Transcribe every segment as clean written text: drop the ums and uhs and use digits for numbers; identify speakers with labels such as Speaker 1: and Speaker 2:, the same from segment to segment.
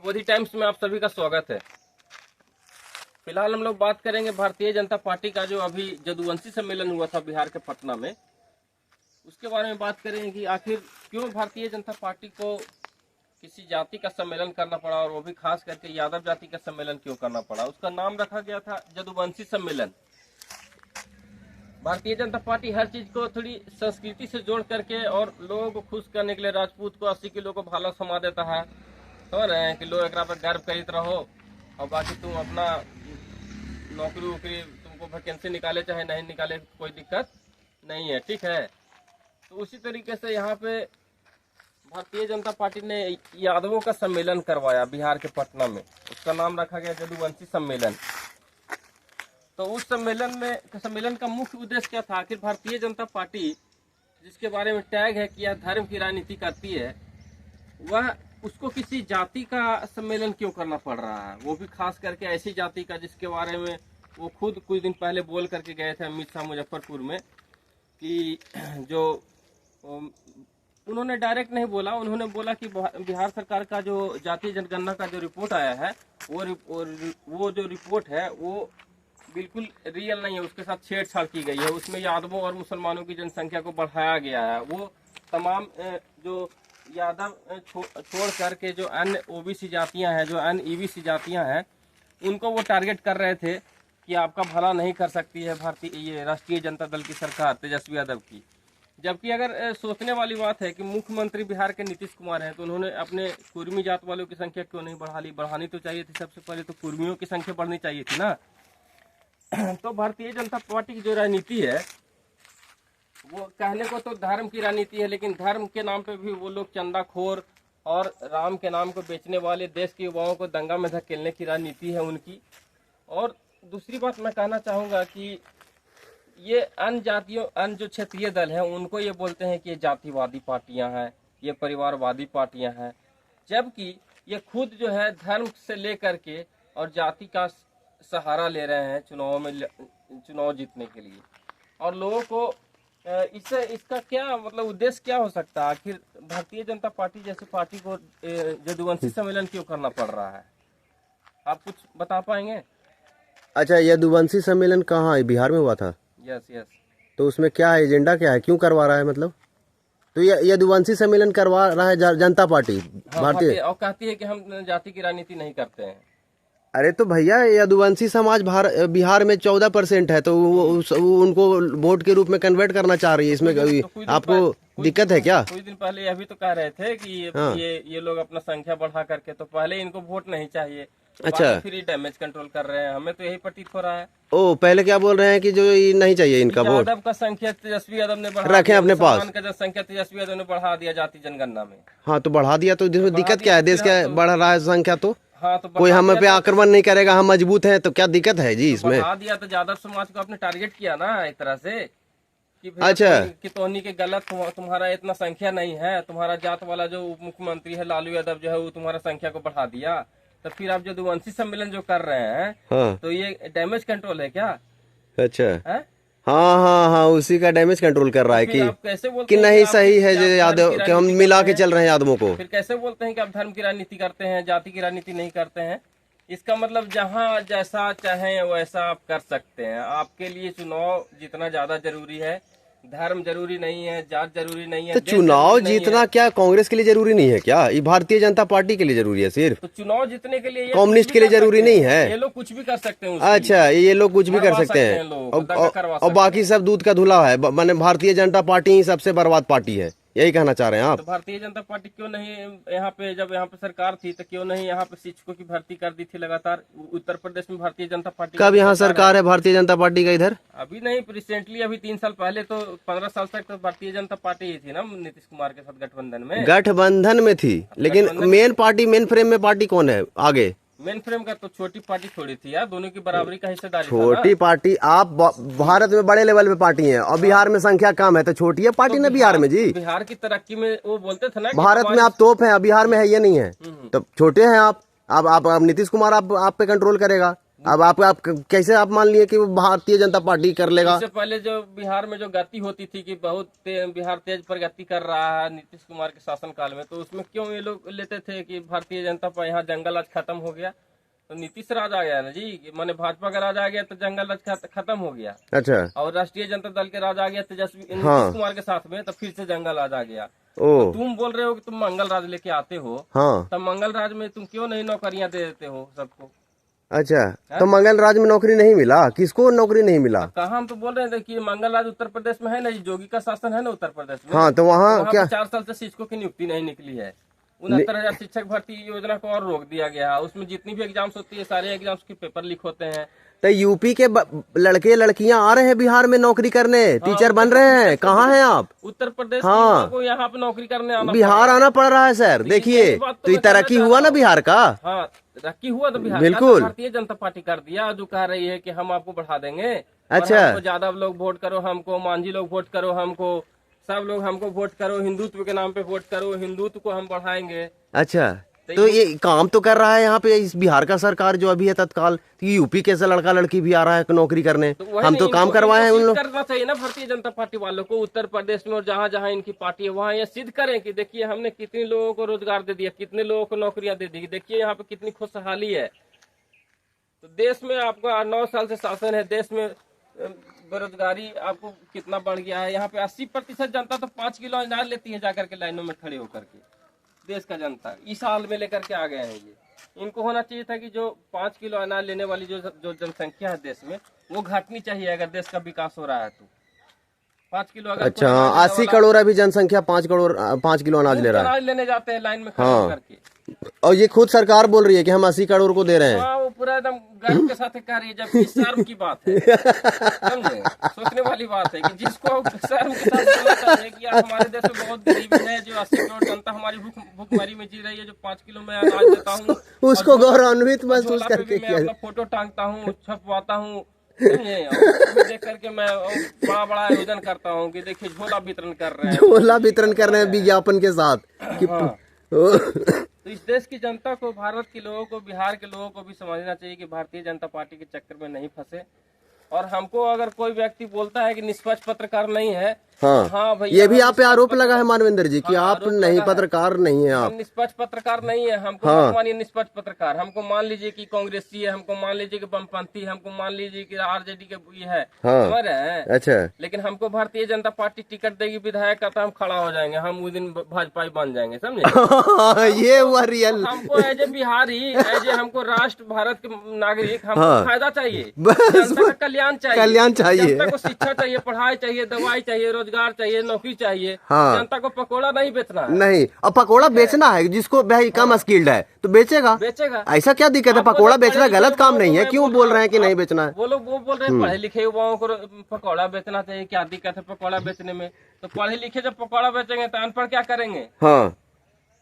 Speaker 1: अवधि टाइम्स में आप सभी का स्वागत है। फिलहाल हम लोग बात करेंगे भारतीय जनता पार्टी का जो अभी जदुवंशी सम्मेलन हुआ था बिहार के पटना में, उसके बारे में बात करेंगे कि आखिर क्यों भारतीय जनता पार्टी को किसी जाति का सम्मेलन करना पड़ा, और वो भी खास करके यादव जाति का सम्मेलन क्यों करना पड़ा। उसका नाम रखा गया था जदुवंशी सम्मेलन। भारतीय जनता पार्टी हर चीज को थोड़ी संस्कृति से जोड़ करके और लोगों को खुश करने के लिए राजपूत को 80 किलो को भाला समा देता है। समझ रहे हैं कि लोग एक पर गर्व करित रहो और बाकी तुम अपना नौकरी वोकरी तुमको वैकेंसी निकाले चाहे नहीं निकाले कोई दिक्कत नहीं है, ठीक है। तो उसी तरीके से यहाँ पे भारतीय जनता पार्टी ने यादवों का सम्मेलन करवाया बिहार के पटना में। उसका नाम रखा गया जदुवंशी सम्मेलन। तो उस सम्मेलन का मुख्य उद्देश्य क्या था? आखिर भारतीय जनता पार्टी जिसके बारे में टैग है कि यह धर्म की राजनीति करती है, वह उसको किसी जाति का सम्मेलन क्यों करना पड़ रहा है, वो भी खास करके ऐसी जाति का जिसके बारे में वो खुद कुछ दिन पहले बोल करके गए थे अमित शाह मुजफ्फरपुर में, कि जो उन्होंने डायरेक्ट नहीं बोला, उन्होंने बोला कि बिहार सरकार का जो जातीय जनगणना का जो रिपोर्ट आया है वो जो रिपोर्ट है वो बिल्कुल रियल नहीं है, उसके साथ छेड़छाड़ की गई है। उसमें यादवों और मुसलमानों की जनसंख्या को बढ़ाया गया है। वो तमाम जो यादव छोड़ करके जो अन्य ओबीसी जातियां हैं, जो अन्य ईबीसी जातियां हैं, उनको वो टारगेट कर रहे थे कि आपका भला नहीं कर सकती है ये राष्ट्रीय जनता दल की सरकार तेजस्वी यादव की। जबकि अगर सोचने वाली बात है कि मुख्यमंत्री बिहार के नीतीश कुमार हैं, तो उन्होंने अपने कुर्मी जात वालों की संख्या क्यों नहीं बढ़ा ली? बढ़ानी तो चाहिए थी, सबसे पहले तो कुर्मियों की संख्या बढ़नी चाहिए थी ना। तो भारतीय जनता पार्टी की जो राजनीति है वो कहने को तो धर्म की राजनीति है, लेकिन धर्म के नाम पे भी वो लोग चंदाखोर और राम के नाम को बेचने वाले देश के युवाओं को दंगा में धकेलने की राजनीति है उनकी। और दूसरी बात मैं कहना चाहूँगा कि ये अन्य जो क्षेत्रीय दल हैं उनको ये बोलते हैं कि ये जातिवादी पार्टियां हैं, ये परिवारवादी पार्टियां हैं, जबकि ये खुद जो है धर्म से लेकर के और जाति का सहारा ले रहे हैं चुनाव जीतने के लिए। और लोगों को इसका क्या मतलब उद्देश्य क्या हो सकता है? आखिर भारतीय जनता पार्टी जैसी पार्टी को जदुवंशी सम्मेलन क्यों करना पड़ रहा है, आप कुछ बता पाएंगे?
Speaker 2: अच्छा, यदुवंशी सम्मेलन कहाँ है? बिहार में हुआ था?
Speaker 1: यस।
Speaker 2: तो उसमें क्या है, एजेंडा क्या है, क्यों करवा रहा है? मतलब तो ये यदुवंशी सम्मेलन करवा रहा है जनता पार्टी भारतीय,
Speaker 1: और कहती है कि हम जाति की राजनीति नहीं करते हैं।
Speaker 2: अरे तो भैया यदुवंशी समाज बिहार में 14% है, तो वो उनको वोट के रूप में कन्वर्ट करना चाह रही है। इसमें
Speaker 1: तो
Speaker 2: आपको दिक्कत है क्या?
Speaker 1: कुछ दिन पहले अभी तो कह रहे थे कि ये लोग अपना संख्या बढ़ा करके, तो पहले इनको वोट नहीं चाहिए,
Speaker 2: अच्छा,
Speaker 1: फिर डैमेज कंट्रोल कर रहे हैं। हमें तो यही प्रतीत हो रहा है।
Speaker 2: ओ, पहले क्या बोल रहे हैं कि जो नहीं चाहिए इनका वोट?
Speaker 1: यादव का संख्या तेजस्वी यादव ने बढ़ा
Speaker 2: रखे अपने पास,
Speaker 1: का जनसंख्या तेजस्वी यादव ने बढ़ा दिया जाति जनगणना में।
Speaker 2: हाँ, तो बढ़ा दिया तो दिक्कत क्या है? देश का बढ़ रहा है संख्या, तो
Speaker 1: हाँ, तो
Speaker 2: कोई हम पे आक्रमण नहीं करेगा, हम मजबूत हैं, तो क्या दिक्कत है जी इसमें?
Speaker 1: बढ़ा दिया तो यादव समाज को आपने टारगेट किया ना एक तरह से कि
Speaker 2: अच्छा,
Speaker 1: कि तोहनी के गलत, तुम्हारा इतना संख्या नहीं है, तुम्हारा जात वाला जो उप मुख्यमंत्री है लालू यादव जो है वो तुम्हारा संख्या को बढ़ा दिया। तो फिर आप जो जदुवंशी सम्मेलन जो कर रहे हैं,
Speaker 2: हाँ,
Speaker 1: तो ये डैमेज कंट्रोल है क्या?
Speaker 2: अच्छा
Speaker 1: है?
Speaker 2: हाँ, उसी का डैमेज कंट्रोल कर रहा है
Speaker 1: फिर आप कैसे बोलते
Speaker 2: कि
Speaker 1: हैं
Speaker 2: नहीं
Speaker 1: आप
Speaker 2: सही है
Speaker 1: आप
Speaker 2: जो यादव कि हम मिला के चल रहे हैं यादवों को?
Speaker 1: फिर कैसे बोलते हैं कि आप धर्म की राजनीति करते हैं, जाति की राजनीति नहीं करते हैं? इसका मतलब जहाँ जैसा चाहें वैसा आप कर सकते हैं। आपके लिए चुनाव जितना ज्यादा जरूरी है, धर्म जरूरी नहीं है, जात जरूरी नहीं है।
Speaker 2: तो चुनाव जीतना क्या कांग्रेस के लिए जरूरी नहीं है क्या? ये भारतीय जनता पार्टी के लिए जरूरी है सिर्फ?
Speaker 1: तो चुनाव जीतने के लिए
Speaker 2: कम्युनिस्ट के लिए जरूरी नहीं है?
Speaker 1: ये लोग कुछ भी कर सकते हैं।
Speaker 2: अच्छा, ये लोग कुछ भी कर सकते हैं और बाकी सब दूध का धुला है। माने भारतीय जनता पार्टी ही सबसे बर्बाद पार्टी है, यही कहना चाह रहे हैं आप?
Speaker 1: तो भारतीय जनता पार्टी क्यों नहीं यहाँ पे, जब यहाँ पे सरकार थी तो क्यों नहीं यहाँ पे शिक्षकों की भर्ती कर दी थी लगातार? उत्तर प्रदेश में भारतीय जनता पार्टी
Speaker 2: कब यहाँ सरकार है भारतीय जनता पार्टी का इधर?
Speaker 1: अभी नहीं, रिसेंटली अभी 3 साल पहले तो 15 साल तक तो भारतीय जनता पार्टी ही थी ना नीतीश कुमार के साथ
Speaker 2: गठबंधन में थी। लेकिन मेन फ्रेम में पार्टी कौन है आगे?
Speaker 1: मेन फ्रेम का तो छोटी पार्टी थोड़ी थी यार, दोनों की बराबरी का हिस्सेदारी।
Speaker 2: छोटी पार्टी आप भारत में बड़े लेवल पे पार्टी है और बिहार में संख्या कम है, तो छोटी है पार्टी ना बिहार में जी।
Speaker 1: बिहार की तरक्की में वो बोलते थे ना,
Speaker 2: भारत में आप तोप है, बिहार में है ये नहीं है, तो छोटे हैं आप नीतीश कुमार आप पे कंट्रोल करेगा। अब आप कैसे आप मान लिए कि वो भारतीय जनता पार्टी कर लेगा?
Speaker 1: इससे पहले जो बिहार में जो गति होती थी कि बहुत बिहार तेज प्रगति कर रहा है नीतीश कुमार के शासन काल में, तो उसमें क्यों ये लोग लेते थे कि भारतीय जनता पार्टी, यहाँ जंगल आज खत्म हो गया तो नीतीश राज आ गया ना जी, माने भाजपा का राज आ गया तो जंगल आज खत्म हो गया।
Speaker 2: अच्छा।
Speaker 1: और राष्ट्रीय जनता दल के राज आ गया तेजस्वी नीतीश कुमार के साथ में, तो फिर से जंगल राज आ गया। तो तुम बोल रहे हो कि तुम मंगल राज लेके आते हो,
Speaker 2: हाँ,
Speaker 1: तब मंगल राज में तुम क्यों नहीं नौकरियां दे देते हो सबको?
Speaker 2: अच्छा, तो मंगल राज में नौकरी नहीं मिला? किसको नौकरी नहीं मिला?
Speaker 1: कहा हम तो बोल रहे थे कि मंगल राज उत्तर प्रदेश में है ना, योगी का शासन है ना उत्तर प्रदेश में।
Speaker 2: हाँ, तो वहाँ क्या
Speaker 1: 4 साल से शिक्षकों की नियुक्ति नहीं निकली है। 69,000 शिक्षक भर्ती योजना को और रोक दिया गया है। उसमें जितनी भी एग्जाम्स होती है सारे एग्जाम्स के पेपर लीक होते हैं।
Speaker 2: तो यूपी के लड़के लड़कियां आ रहे हैं बिहार में नौकरी करने, टीचर बन रहे हैं। कहाँ हैं आप?
Speaker 1: उत्तर प्रदेश को यहाँ पे नौकरी करने आना,
Speaker 2: बिहार आना पड़ रहा है सर। देखिए तो ये तरक्की हुआ ना बिहार का।
Speaker 1: हाँ, तरक्की हुआ तो बिहार
Speaker 2: बिल्कुल।
Speaker 1: भारतीय जनता पार्टी कर दिया, जो कह रही है कि हम आपको बढ़ा देंगे।
Speaker 2: अच्छा,
Speaker 1: यादव लोग वोट करो हमको, मांझी लोग वोट करो हमको, सब लोग हमको वोट करो, हिंदुत्व के नाम पे वोट करो, हिंदुत्व को हम बढ़ाएंगे।
Speaker 2: अच्छा, तो ये काम तो कर रहा है यहाँ पे इस बिहार का सरकार जो अभी है तत्काल। यूपी के से लड़का लड़की भी आ रहा है नौकरी करने, हम तो काम करवाए हैं उन लोग।
Speaker 1: करना चाहिए ना भारतीय जनता पार्टी वालों को उत्तर प्रदेश में, और जहाँ जहाँ इनकी पार्टी है वहाँ ये सिद्ध करें कि देखिए हमने कितने लोगों को रोजगार दे दिया, कितने लोगों को नौकरियां दे दी, देखिए यहाँ पे कितनी खुशहाली है। तो देश में आपका 9 साल से शासन है, देश में बेरोजगारी आपको कितना बढ़ गया है। यहाँ पे 80% जनता तो 5 किलो अनाज लेती है जाकर के लाइनों में खड़े होकर के। देश का जनता इस हाल में लेकर के आ गए हैं ये। इनको होना चाहिए था कि जो 5 किलो अनाज लेने वाली जो जनसंख्या है देश में, वो घटनी चाहिए अगर देश का विकास हो रहा है तो। 5 किलो अगर,
Speaker 2: अच्छा, 80 करोड़ अभी जनसंख्या 5 किलो अनाज ले रहा है।
Speaker 1: अनाज लेने जाते हैं लाइन में खड़े होकर के।
Speaker 2: और ये खुद सरकार बोल रही है कि हम 80 करोड़ को दे रहे हैं।
Speaker 1: वो पूरा एकदम गर्व के साथ कह रही है, जबकि शर्म की बात है। समझे, सोचने वाली बात है कि जिसको शर्म के साथ बोलना चाहिए कि यार हमारे देश में बहुत गरीबी है, जो 80 करोड़ जनता हमारी भूखमरी में जी रही है, जो 5 किलो में अनाज देता हूँ,
Speaker 2: उसको गौरवान्वित महसूस करके
Speaker 1: मैं अपना फोटो टांगता हूँ, छपवाता हूँ, देख करके मैं बड़ा बड़ा आयोजन करता हूँ कि देखिए झोला वितरण कर रहे हैं,
Speaker 2: झोला वितरण कर रहे हैं विज्ञापन के साथ।
Speaker 1: तो इस देश की जनता को, भारत के लोगों को, बिहार के लोगों को भी समझना चाहिए कि भारतीय जनता पार्टी के चक्कर में नहीं फंसे। और हमको अगर कोई व्यक्ति बोलता है कि निष्पक्ष पत्रकार नहीं है, हाँ भाई,
Speaker 2: ये भी आप पे आरोप लगा है मानवेंद्र जी कि आप नहीं पत्रकार नहीं है, आप
Speaker 1: निष्पक्ष पत्रकार नहीं है। हमको मानिए निष्पक्ष पत्रकार, हमको मान लीजिए कि कांग्रेसी है, हमको मान लीजिए कि वामपंथी, हमको मान लीजिए कि आरजेडी के ये है, समझ रहे हैं।
Speaker 2: अच्छा,
Speaker 1: लेकिन हमको भारतीय जनता पार्टी टिकट देगी विधायक का तो हम खड़ा हो जाएंगे, हम उस दिन भाजपाई बन जाएंगे, समझे।
Speaker 2: ये हुआ रियल।
Speaker 1: हमको as a Bihari, as a हमको राष्ट्र भारत के नागरिक, हमको फायदा चाहिए, जनता का कल्याण चाहिए, जनता को शिक्षा चाहिए, पढ़ाई चाहिए, दवाई चाहिए, रोजगार चाहिए, नौकरी चाहिए। जनता को पकोड़ा नहीं बेचना है।
Speaker 2: नहीं, अब पकोड़ा बेचना है जिसको भाई कम स्किल्ड है तो बेचेगा। ऐसा क्या दिक्कत है? पकोड़ा बेचना गलत काम नहीं है, क्यों बोल रहे हैं कि नहीं बेचना है?
Speaker 1: वो बोल रहे हैं पढ़े लिखे युवाओं को पकौड़ा बेचना चाहिए, क्या दिक्कत है पकौड़ा बेचने में? तो पढ़े लिखे जब पकौड़ा बेचेंगे तो अनपढ़ क्या करेंगे?
Speaker 2: हाँ,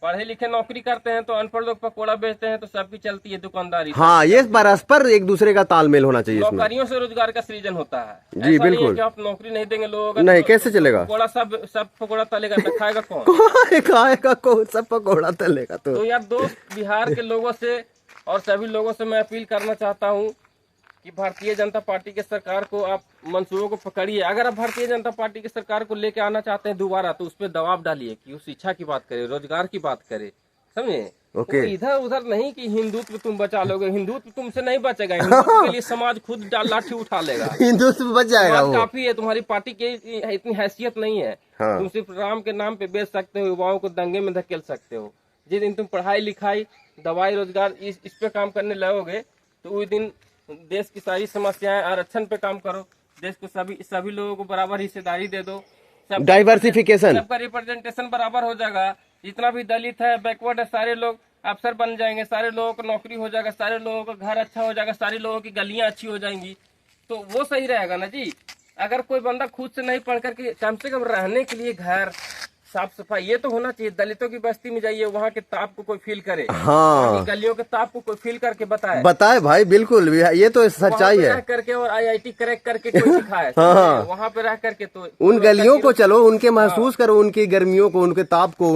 Speaker 1: पढ़े लिखे नौकरी करते हैं तो अनपढ़ लोग पकौड़ा बेचते हैं, तो सबकी चलती है दुकानदारी।
Speaker 2: हाँ, ये परस्पर एक दूसरे का तालमेल होना चाहिए।
Speaker 1: नौकरियों से रोजगार का सृजन होता है
Speaker 2: जी, बिल्कुल।
Speaker 1: कि आप नौकरी नहीं देंगे लोग,
Speaker 2: नहीं, कैसे चलेगा?
Speaker 1: पकौड़ा सब पकौड़ा तलेगा तो खाएगा कौन?
Speaker 2: खाएगा कौन? सब पकौड़ा तलेगा। तो
Speaker 1: यार दोस्त, बिहार के लोगों से और सभी लोगों से मैं अपील करना चाहता हूँ कि भारतीय जनता पार्टी के सरकार को आप मंसूबों को पकड़िए। अगर आप भारतीय जनता पार्टी की सरकार को लेके आना चाहते हैं दोबारा, तो उस पर दबाव डालिए कि वो शिक्षा की बात करे, रोजगार की बात करे, समझे।
Speaker 2: ओके।
Speaker 1: इधर उधर नहीं कि हिंदुत्व तुम बचा लोगे, हिंदुत्व तुमसे नहीं बचेगा। हिंदुत्व के लिए समाज खुद लाठी उठा लेगा।
Speaker 2: हिंदुत्व बच जाएगा, वो
Speaker 1: काफी है। तुम्हारी पार्टी की इतनी हैसियत नहीं है।
Speaker 2: हाँ।
Speaker 1: तुम सिर्फ राम के नाम पे बेच सकते हो, युवाओं को दंगे में धकेल सकते हो। जिस दिन तुम पढ़ाई लिखाई, दवाई, रोजगार इस पे काम करने लगोगे, तो उस दिन देश की सारी समस्याएं, आरक्षण पे काम करो, देश को सभी लोगों को बराबर हिस्सेदारी दे दो,
Speaker 2: डाइवर्सिफिकेशन,
Speaker 1: सबका रिप्रेजेंटेशन बराबर हो जाएगा। जितना भी दलित है, बैकवर्ड है, सारे लोग अफसर बन जाएंगे, सारे लोगों को नौकरी हो जाएगा, सारे लोगों का घर अच्छा हो जाएगा, सारे लोगों की गलियां अच्छी हो जाएंगी, तो वो सही रहेगा ना जी। अगर कोई बंदा खुद से नहीं पढ़ करके, कम से कम रहने के लिए घर, साफ सफाई, ये तो होना चाहिए। दलितों की बस्ती में जाइए, वहाँ के ताप को कोई फील करे,
Speaker 2: हाँ,
Speaker 1: गलियों के ताप को कोई फील करके
Speaker 2: बताए भाई, बिल्कुल, ये तो सच्चाई है।
Speaker 1: करके और IIT क्रैक करके कोई सिखाए,
Speaker 2: हाँ,
Speaker 1: वहाँ पे रह करके तो
Speaker 2: उन गलियों को चलो, उनके महसूस करो, उनकी गर्मियों को, उनके ताप को,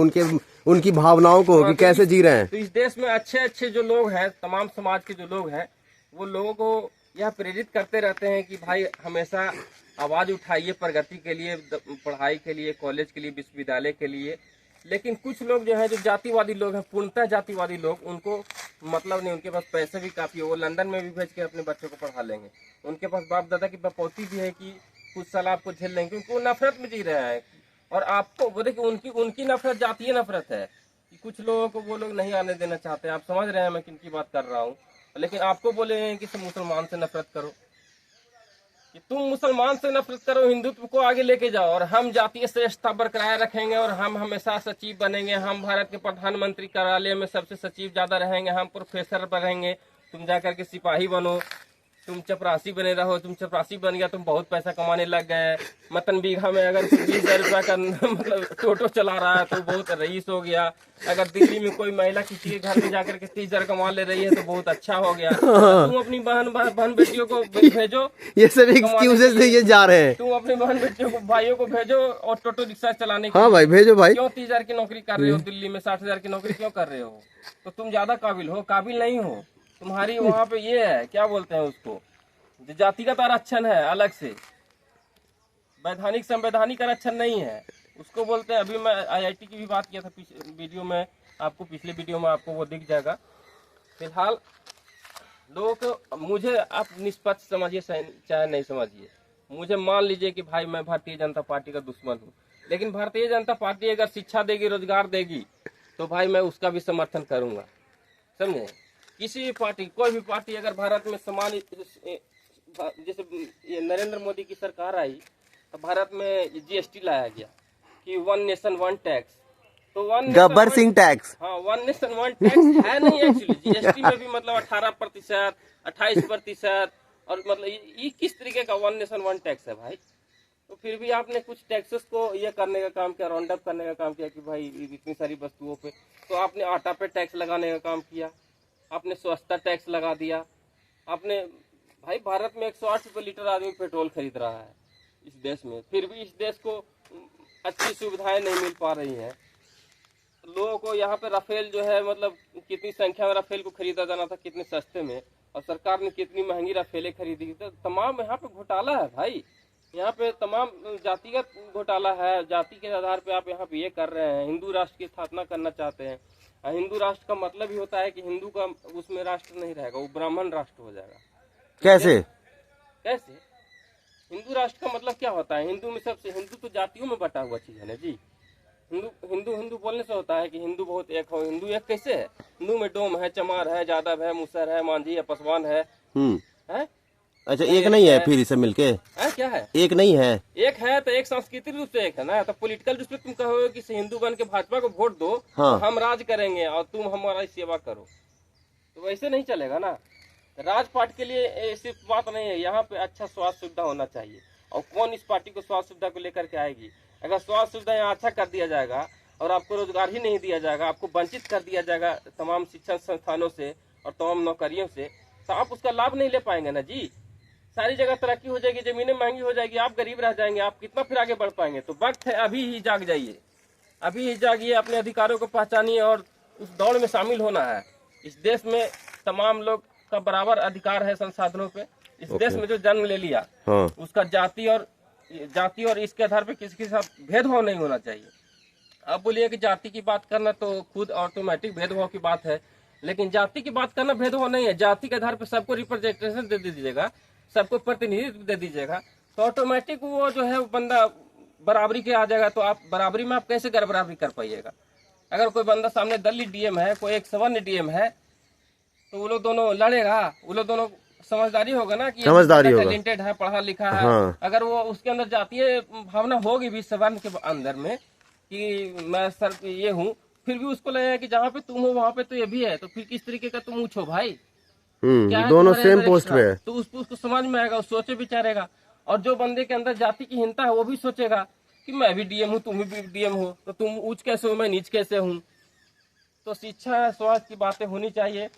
Speaker 2: उनकी भावनाओं को कि कैसे जी रहे हैं।
Speaker 1: तो इस देश में अच्छे अच्छे जो लोग हैं, तमाम समाज के जो लोग हैं, वो लोगों को यह प्रेरित करते रहते हैं कि भाई हमेशा आवाज उठाइए प्रगति के लिए, पढ़ाई के लिए, कॉलेज के लिए, विश्वविद्यालय के लिए। लेकिन कुछ लोग जो है, जो जातिवादी लोग हैं, पूर्णतः जातिवादी लोग, उनको मतलब नहीं, उनके पास पैसे भी काफी है, वो लंदन में भी भेज के अपने बच्चों को पढ़ा लेंगे। उनके पास बाप दादा की बपौती भी है कि कुछ साल आपको झेल लेंगे, क्योंकि वो नफरत में जी रहे हैं। और आपको वो देखिए, उनकी नफरत जातीय नफरत है कि कुछ लोगों को वो लोग नहीं आने देना चाहते। आप समझ रहे हैं मैं किन की बात कर रहा हूँ। लेकिन आपको बोले हैं कि मुसलमान से नफरत करो, कि तुम मुसलमान से नफरत करो, हिंदुत्व को आगे लेके जाओ, और हम जातीय श्रेष्ठता बरकरार रखेंगे, और हम हमेशा सचिव बनेंगे, हम भारत के प्रधानमंत्री कार्यालय में सबसे सचिव ज्यादा रहेंगे, हम प्रोफेसर बनेंगे, तुम जाकर के सिपाही बनो, तुम चपरासी बने रहो, तुम चपरासी बन गया, तुम बहुत पैसा कमाने लग गए। मतन बीघा में अगर 20,000 रुपया का मतलब टोटो चला रहा है तो बहुत रईस हो गया। अगर दिल्ली में कोई महिला किसी के घर में जाकर के 30,000 कमा ले रही है तो बहुत अच्छा हो गया। तुम अपनी बहन बेटियों को भेजो,
Speaker 2: ये सब एक्सक्यूजेस ये जा रहे हैं।
Speaker 1: तुम अपनी बहन बेटियों को, भाइयों को भेजो और टोटो रिक्शा चलाने के।
Speaker 2: हाँ भाई भेजो भाई।
Speaker 1: क्यों 30,000 की नौकरी कर रहे हो दिल्ली में, 60,000 की नौकरी क्यों कर रहे हो? तो तुम ज्यादा काबिल हो? काबिल नहीं हो। तुम्हारी वहाँ पे ये है, क्या बोलते हैं उसको, जातिगत आरक्षण है अलग से, वैधानिक संवैधानिक आरक्षण नहीं है, उसको बोलते हैं। अभी मैं IIT की भी बात किया था वीडियो में, आपको पिछले वीडियो में आपको वो दिख जाएगा। फिलहाल लोगों को, मुझे आप निष्पक्ष समझिए चाहे नहीं समझिए, मुझे मान लीजिए कि भाई मैं भारतीय जनता पार्टी का दुश्मन हूँ, लेकिन भारतीय जनता पार्टी अगर शिक्षा देगी, रोजगार देगी, तो भाई मैं उसका भी समर्थन करूंगा, समझे। किसी भी पार्टी, कोई भी पार्टी अगर भारत में समान, जैसे ये नरेंद्र मोदी की सरकार आई तो भारत में GST लाया गया कि 1 नेशन 1 टैक्स, तो
Speaker 2: गब्बर सिंह टैक्स,
Speaker 1: हाँ 1 नेशन 1 टैक्स है नहीं एक्चुअली। GST में भी मतलब 18%, 28%, और मतलब ये किस तरीके का 1 नेशन 1 टैक्स है भाई। तो फिर भी आपने कुछ टैक्सेस को ये करने का काम किया, राउंड अप करने का काम किया कि भाई इतनी सारी वस्तुओं पे, तो आपने आटा पे टैक्स लगाने का काम किया, आपने स्वच्छता टैक्स लगा दिया, आपने भाई भारत में 108 रुपये लीटर आदमी पेट्रोल खरीद रहा है इस देश में, फिर भी इस देश को अच्छी सुविधाएं नहीं मिल पा रही हैं लोगों को। यहाँ पे राफेल जो है, मतलब कितनी संख्या में राफेल को खरीदा जाना था, कितने सस्ते में, और सरकार ने कितनी महंगी राफेलें खरीदी। तो तमाम यहाँ पे घोटाला है भाई, यहाँ पे तमाम जातिगत घोटाला है। जाति के आधार पे आप यहाँ पे ये कर रहे हैं, हिंदू राष्ट्र की स्थापना करना चाहते हैं। हिंदू राष्ट्र का मतलब ही होता है कि हिंदू का उसमें राष्ट्र नहीं रहेगा, वो ब्राह्मण राष्ट्र हो जाएगा।
Speaker 2: कैसे
Speaker 1: कैसे? हिंदू राष्ट्र का मतलब क्या होता है? हिंदू में सबसे, हिंदू तो जातियों में बटा हुआ चीज है ना जी। हिंदू बोलने से होता है कि हिंदू बहुत एक हो। हिंदू एक कैसे है? हिंदू में डोम है, चमार है, जादव है, मुसर है, मांझी है, पासवान है।
Speaker 2: अच्छा, एक नहीं है फिर इसे मिलके
Speaker 1: है क्या है? एक
Speaker 2: नहीं है।
Speaker 1: एक है तो एक सांस्कृतिक रूप से एक है ना। तो पॉलिटिकल रूप से तुम कहोगे कि हिंदू बन के भाजपा को वोट दो,
Speaker 2: हाँ।
Speaker 1: तो हम राज करेंगे और तुम हमारा सेवा करो, तो वैसे नहीं चलेगा ना। राजपाट के लिए सिर्फ बात नहीं है, यहाँ पे अच्छा स्वास्थ्य सुविधा होना चाहिए। और कौन इस पार्टी को स्वास्थ्य सुविधा को लेकर के आएगी? अगर स्वास्थ्य सुविधा यहाँ अच्छा कर दिया जाएगा और आपको रोजगार ही नहीं दिया जाएगा, आपको वंचित कर दिया जाएगा तमाम शिक्षण संस्थानों से और तमाम नौकरियों से, तो आप उसका लाभ नहीं ले पाएंगे ना जी। सारी जगह तरक्की हो जाएगी, जमीनें महंगी हो जाएगी, आप गरीब रह जाएंगे, आप कितना फिर आगे बढ़ पाएंगे? तो वक्त है, अभी ही जाग जाइए, अभी ही जागिए, अपने अधिकारों को पहचानिए और उस दौड़ में शामिल होना है। इस देश में तमाम लोग का बराबर अधिकार है संसाधनों पे। इस देश में जो जन्म ले लिया, हाँ। उसका जाति और इसके आधार पे किसी के साथ भेदभाव नहीं होना चाहिए। अब बोलिए कि जाति की बात करना तो खुद ऑटोमेटिक भेदभाव की बात है, लेकिन जाति की बात करना भेदभाव नहीं है। जाति के आधार पर सबको रिप्रेजेंटेशन दे दीजिएगा, सबको प्रतिनिधित्व दे दीजिएगा, तो ऑटोमेटिक वो जो है बंदा बराबरी के आ जाएगा। तो आप बराबरी में आप कैसे बराबरी कर पाइएगा? अगर कोई बंदा सामने दलित डीएम है, कोई एक सवर्ण डीएम है, तो वो लोग दोनों लड़ेगा, वो लोग दोनों समझदारी होगा ना कि टैलेंटेड है, पढ़ा लिखा है। हाँ। अगर वो उसके अंदर जातीय भावना होगी भी सवर्ण के अंदर में कि मैं सर ये हूँ, फिर भी उसको लगेगा कि जहाँ पे तुम हो वहाँ पे तो ये भी है, तो फिर किस तरीके का तुम ऊँचो भाई?
Speaker 2: दोनों सेम पोस्ट पे है,
Speaker 1: तो उसको समझ में आएगा, सोचे विचारेगा। और जो बंदे के अंदर जाति की हीनता है वो भी सोचेगा कि मैं भी डीएम हूँ, तुम भी डीएम हो, तो तुम ऊंच कैसे हो, मैं नीच कैसे हूँ। तो शिक्षा स्वास्थ्य की बातें होनी चाहिए।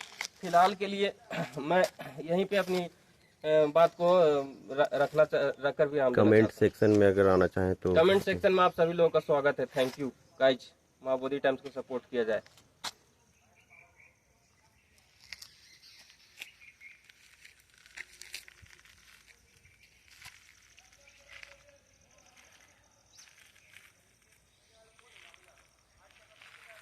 Speaker 1: फिलहाल के लिए मैं यहीं पे अपनी बात को रखकर भी
Speaker 2: कमेंट सेक्शन में अगर आना चाहें तो
Speaker 1: कमेंट सेक्शन में आप सभी लोगों का स्वागत है। Thank you guys. माँ बोधी टाइम्स को सपोर्ट किया जाए।